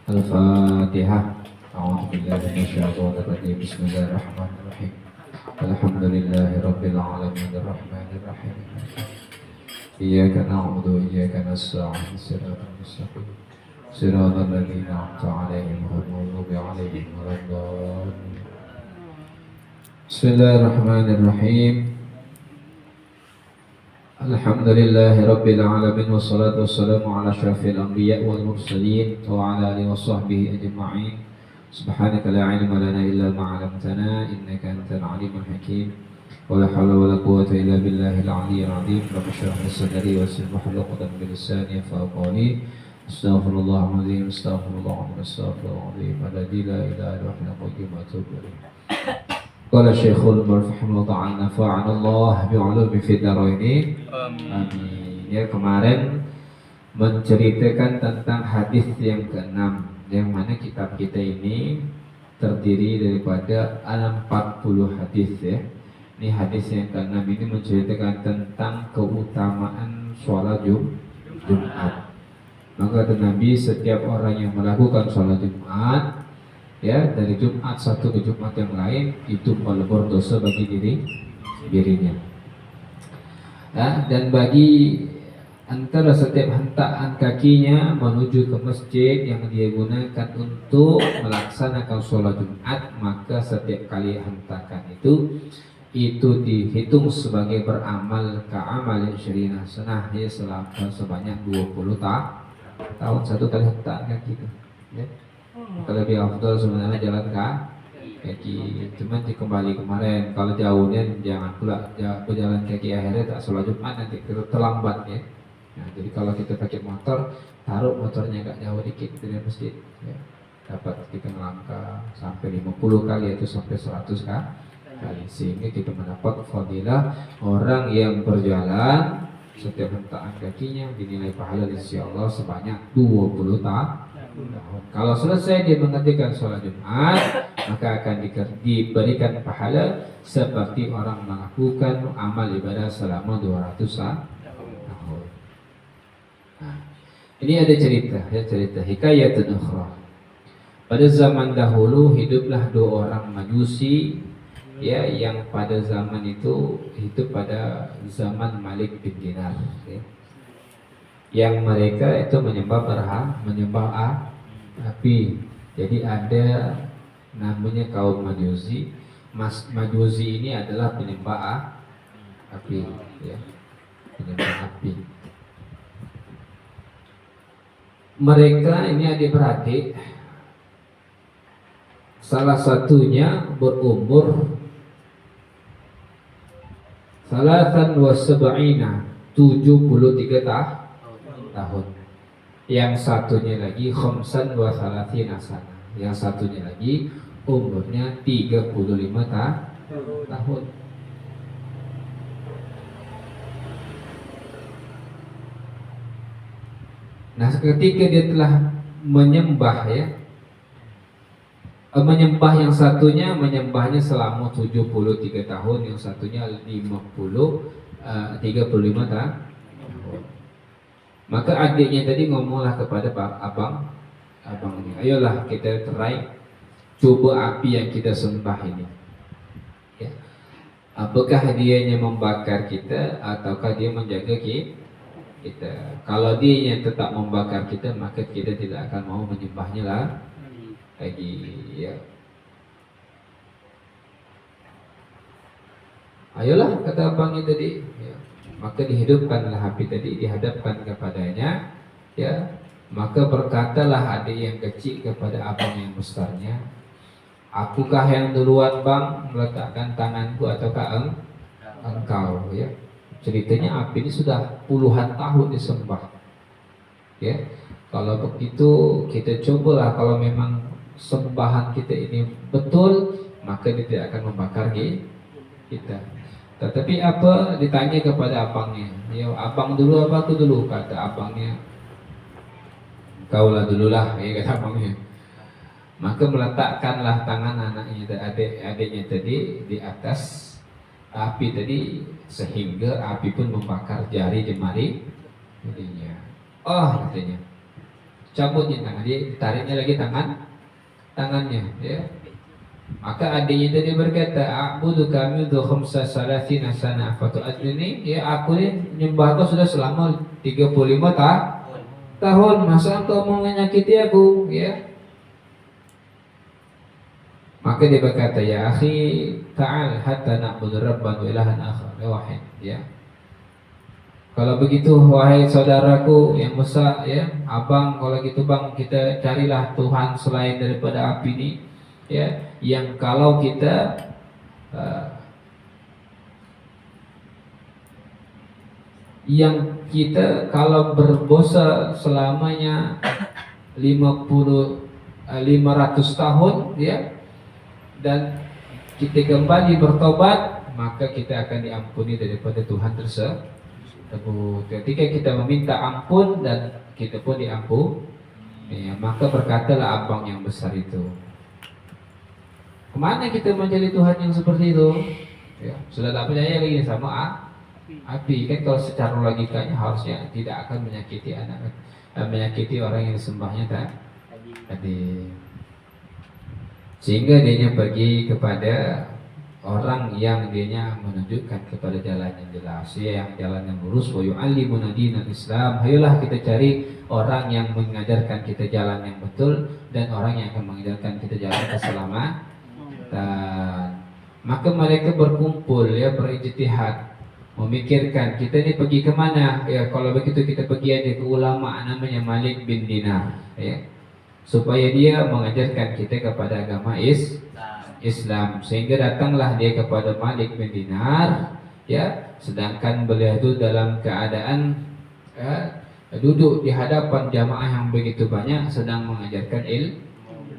Al-Fatihah. A'udzubillahi minasyaitonir rajim. Bismillahirrahmanirrahim. Alhamdulillahirabbil alamin arrahmanir rahim. Iyyaka na'budu wa iyyaka nasta'in. Shiratal mustaqim. Shiratal ladzina an'amta 'alaihim ghairil maghdubi 'alaihim waladdallin. Bismillahirrahmanirrahim. Alhamdulillahi rabbil alamin wassalatu wassalamu ala asyrafil anbiya wal mursalin wa ala alihi wa sahbihi ajma'in. Subhanaka la ilma lana illa ma 'allamtana innaka antal alimul hakim. Wa la hawla wa la quwwata illa billahil aliyyil azim. Rabbi shrah li sadri wa yassir li amri wahlul 'uqdatam min lisani yafqahu qawli. Astaghfirullahaladzim, astaghfirullahaladzim, astaghfirullahaladzim. Alladzi la ilaha illa huwal qayyum wa atubu ilaih. Qala Syekhul Murfahimullah ta'ala nafa'anallah bi'ulumi fid dharaini. Amin. Ya, kemarin menceritakan tentang hadis yang ke-6, yang mana kitab kita ini terdiri daripada 40 hadis ya. Ini hadis yang ke-6 ini menceritakan tentang keutamaan sholat Jumat. Maka kata Nabi, setiap orang yang melakukan sholat Jumat ya, dari Jumat satu ke Jumat yang lain, itu pelebur dosa bagi dirinya. Ya, dan bagi antara setiap hentakan kakinya menuju ke masjid yang dia gunakan untuk melaksanakan sholat Jumat, maka setiap kali hentakan itu dihitung sebagai beramal ka'amal syirina sanah, ya, selama sebanyak 20 tahun satu kali hentakan kaki itu ya. Maka lebih afdal sebenarnya jalan kaki. Cuman kembali kemarin, kalau jauhnya jangan pula berjalan kaki, akhirnya tak sholat Jumat nanti terlambat ya. Nah, jadi kalau kita pakai motor, taruh motornya agak jauh dikit dari masjid ya. Dapat kita melangkah sampai 50 kali atau sampai 100 kali, sehingga kita mendapat fadilah orang yang berjalan setiap hentakan kakinya dinilai pahala insya Allah sebanyak 20 tahun. Kalau selesai dia mengerjakan sholat Jumat, maka akan diberikan pahala seperti orang melakukan amal ibadah selama 200 tahun. Nah, ini ada cerita hikayatun ukhra. Pada zaman dahulu hiduplah dua orang Majusi ya, yang pada zaman itu hidup pada zaman Malik bin Dinar ya. Yang mereka itu menyembah api. Jadi ada namanya kaum Majusi. Majusi ini adalah penyembah api ya, penyembah api. Mereka ini adik-beradik. Salah satunya berumur 73 tahun. Yang satunya lagi 35 sana. Yang satunya lagi umurnya 35 tahun. Nah, ketika dia telah menyembah ya, menyembah yang satunya menyembahnya selama 73 tahun, yang satunya 35 tahun. Maka adiknya tadi ngomonglah kepada abang ini, ayolah kita try coba api yang kita sembah ini ya. Apakah dianya membakar kita ataukah dia menjaga kita? Kalau dia tetap membakar kita, maka kita tidak akan mau menyembahnya lagi ya. Ayolah, kata abangnya tadi ya. Maka dihidupkanlah api tadi, dihadapkan kepadanya ya. Maka berkatalah adik yang kecil kepada abang yang besarnya, akukah yang duluan bang meletakkan tanganku ataukah engkau ya. Ceritanya api ini sudah puluhan tahun disembah ya. Kalau begitu kita cobalah, kalau memang sembahan kita ini betul, maka dia tidak akan membakar kita. Tetapi apa, ditanya kepada abangnya, ya abang dulu apa aku dulu? Kata abangnya, kaulah dululah ya, kata abangnya. Maka meletakkanlah tangan adiknya tadi di atas api tadi, sehingga api pun membakar jari jemari jadinya. Oh, katanya, cabutnya tangan dia, tariknya lagi tangannya, ya. Maka adiknya tadi berkata, "A'budu kami du khamsa salatina sana fatu'adini." Ya, aku ini nyembah kau sudah selama 35 tahun. Masa engkau mau menyakiti aku, ya? Maka dia berkata, "Ya akhi, ta'al hatta na'budu rabban wa ilahan akhar." Ya wahid, ya. Kalau begitu wahai saudaraku yang besar, ya, abang, kalau gitu bang, kita carilah Tuhan selain daripada api ini, ya, yang kalau kita kalau berdosa selamanya 500 tahun, ya, dan kita kembali bertobat, maka kita akan diampuni daripada Tuhan tersebut. Ketika kita meminta ampun dan kita pun diampuni, ya, maka berkatalah abang yang besar itu, kemana kita menjadi Tuhan yang seperti itu? Ya, sudah tak percaya lagi sama api. Kan kalau secara logikanya harusnya tidak akan menyakiti orang yang disembahnya tadi. Sehingga dia pergi kepada orang yang dia menunjukkan kepada jalan yang jelas, ya, yang jalan yang lurus. Wa yu'allimuna dinal Islam. Ayolah kita cari orang yang mengajarkan kita jalan yang betul dan orang yang akan mengajarkan kita jalan keselamatan. Maka mereka berkumpul, ya, berijtihad, memikirkan kita ini pergi kemana. Ya, kalau begitu kita pergi aja ke ulama namanya Malik bin Dinar, ya, supaya dia mengajarkan kita kepada agama Islam. Sehingga datanglah dia kepada Malik bin Dinar, ya, sedangkan beliau itu dalam keadaan duduk di hadapan jamaah yang begitu banyak sedang mengajarkan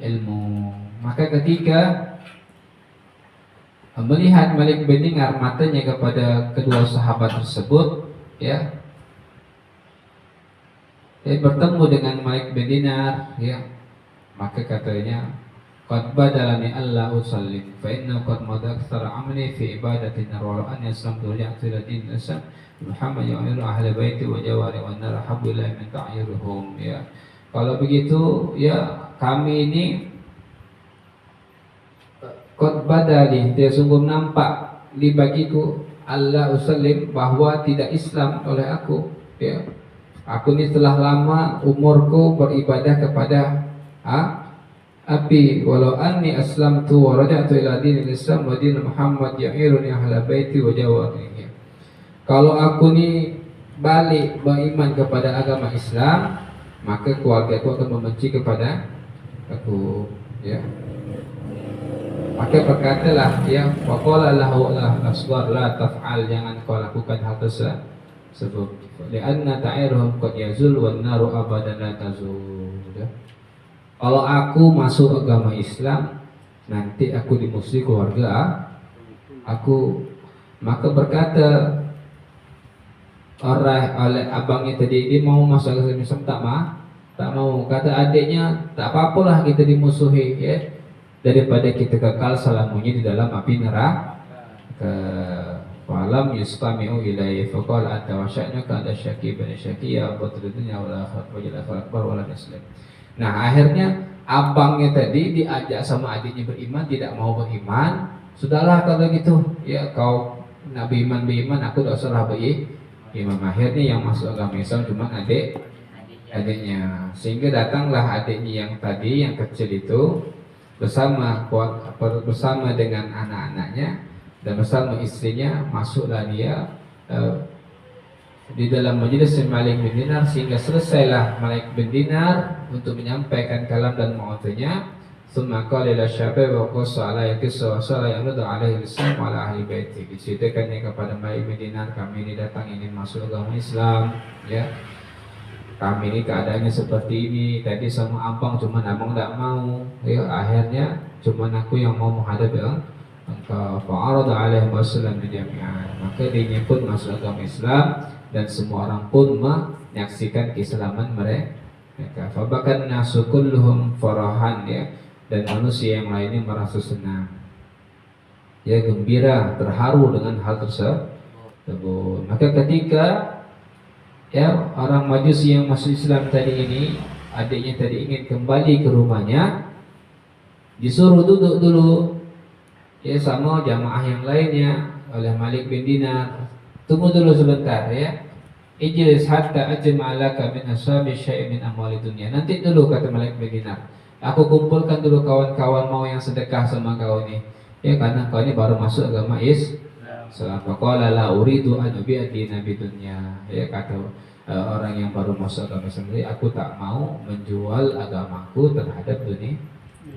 ilmu. Maka ketika melihat Malik bin Dinar matanya kepada kedua sahabat tersebut, ya, bertemu dengan Malik bin Dinar, ya, maka katanya, "Qad badalani Allah usallim fa inna qad madakthara amri fi ibadatin walau an yaslamtu li'atila din asam Muhammad yu'iru ahli baiti wa jawari wa nar habbu ilahi min ta'yiruhum." Ya, kalau begitu, ya, kami ini qad badali, dia sungguh nampak li bagiku Allah usallim, bahwa tidak Islam oleh aku, ya. Aku ini telah lama umurku beribadah kepada api. Walau anni aslamtu wa raja'tu ila dinil Islam wa din Muhammad ya'iruni ahla baiti wa jawarihi. Kalau aku ni balik beriman kepada agama Islam, maka keluarga aku akan membenci kepada aku, ya. Maka berkatalah, ya, waqala lahu al-asghar la taf'al, jangan kau lakukan hal tersebut. Li'anna ta'irhum qad yazul wan naru abadan la tazul. Kalau aku masuk agama Islam, nanti aku dimusuhi keluarga aku. Maka berkata oleh abangnya tadi, dia mau masuk agama Islam, tak mau. Kata adiknya, tak apa-apalah kita dimusuhi, ya, daripada kita kekal selamanya di dalam api neraka. Falam yustami'u ilaihi faqala anta wasya'nuka ada syaki bin syaki ya batrudunya wala akbar wala muslim. Nah, akhirnya abangnya tadi diajak sama adiknya beriman, tidak mau beriman. Sudahlah kalau gitu, ya, kau nak beriman, aku tak usah beriman. Akhirnya yang masuk agama Islam cuma adiknya. Sehingga datanglah adiknya yang tadi, yang kecil itu, bersama dengan anak-anaknya dan bersama istrinya. Masuklah dia di dalam majlis Malik bin Dinar, sehingga selesailah Malik bin Dinar untuk menyampaikan kalam dan mau'izahnya. Tsumma qala ila syabab wa qassa ala yakisa wa sala yamdu alaihi al-islam wa ala ahli baiti. Diceritakannya kepada Malik bin Dinar, kami ini datang ingin masuk agama Islam, ya. Kami ini keadaannya seperti ini. Tadi sama abang, cuman abang tak mau, ya. Akhirnya cuman aku yang mau menghadap engkau. Fa'arada alaihi wasallam bijami'an. Maka dia pun masuk agama Islam dan semua orang pun menyaksikan keislaman mereka. Fabakan nasu kulluhum farahan, ya, dan manusia yang lainnya merasa senang, ya, gembira, terharu dengan hal tersebut. Maka ketika, ya, orang Majusi yang masuk Islam tadi ini adiknya tadi ingin kembali ke rumahnya, disuruh duduk dulu ya sama jamaah yang lainnya oleh Malik bin Dinar. Tunggu dulu sebentar ya. Ijlis hatta ajma'alaka min ashabi syai' min amwali dunia. Nanti dulu kata Malik bin Dinar. Aku kumpulkan dulu kawan-kawan mau yang sedekah sama kau ini. Ya karena kau ini baru masuk agama Islam. Faqala la uridu an ubi'ati nabi dunya. Ya kata orang yang baru masuk agama Islam, aku tak mau menjual agamaku terhadap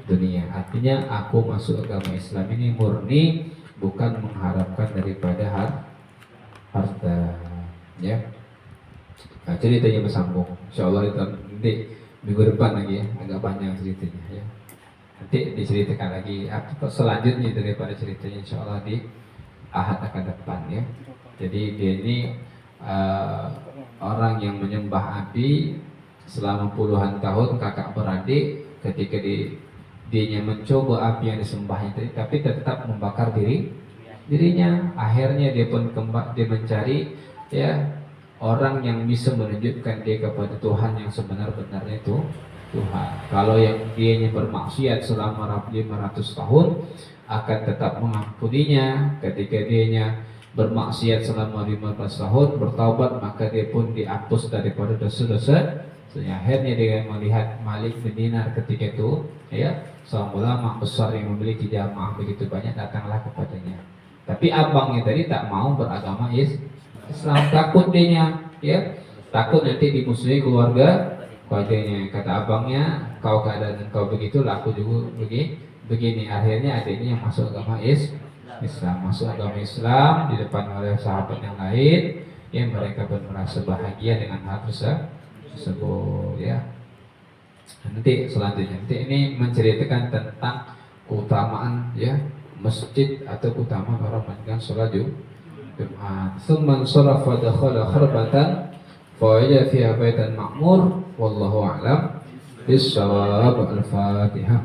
dunia. Artinya aku masuk agama Islam ini murni bukan mengharapkan daripada harta. Ya. Nah, ceritanya bersambung. Insyaallah itu nanti minggu depan lagi ya, agak panjang ceritanya ya. Nanti diceritakan lagi selanjutnya daripada ceritanya insyaallah di Ahad akan depan ya. Jadi dia ini orang yang menyembah api selama puluhan tahun, kakak beradik. Ketika dianya mencoba api yang disembahnya tadi, tapi tetap membakar dirinya. Akhirnya dia pun dia mencari ya orang yang bisa menunjukkan dia kepada Tuhan yang sebenar-benarnya itu Tuhan. Kalau yang dianya bermaksiat selama 500 tahun akan tetap mengampuninya. Ketika dianya bermaksiat selama 15 tahun bertaubat, maka dia pun dihapus daripada dosa-dosa. Akhirnya dia melihat Malik bin Dinar ketika itu ya, seorang ulama besar yang memiliki jamaah begitu banyak, datanglah kepadanya. Tapi abangnya tadi tak mau beragama Islam, takut dia ya, takut nanti dimusuhi keluarganya. Kata abangnya, kau keadaan kau begitu, aku juga begini. Akhirnya adiknya yang masuk agama Islam, masuk agama Islam di depan oleh sahabat yang lain, yang mereka pun merasa bahagia dengan hal tersebut ya. Nanti selanjutnya ini menceritakan tentang keutamaan ya masjid atau keutamaan orang melakukan sholat Jumat. Tsumman sarafa dakhala kharbatan fa wajada fiha baitan ma'mur wallahu a'lam bis-shawab. Al-Fatihah.